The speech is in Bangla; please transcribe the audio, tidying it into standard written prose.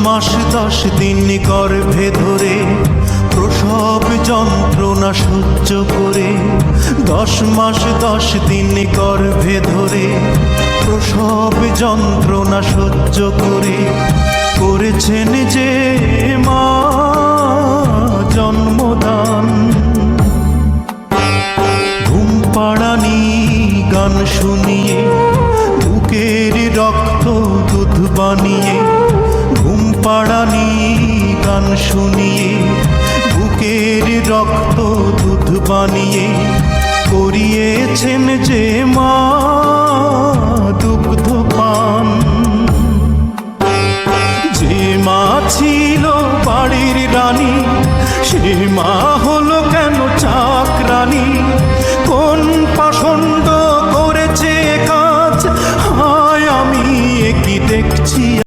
মাস 10 দিন গর্ভে ধরে প্রসব যন্ত্রণা সহ্য করে, 10 মাস 10 দিন গর্ভে ধরে প্রসব যন্ত্রণা সহ্য করে করেছেন যে মা জন্মদান। ঘুম পাড়ানি গান শুনিয়ে বুকের রক্ত দুধ বানিয়ে, ঘুম পাড়ানি গান শুনিয়ে বুকের রক্ত দুধ বানিয়ে করিয়েছেন যে মা দুগ্ধ পান। যে মা ছিল বাড়ির রানী সে মা হলো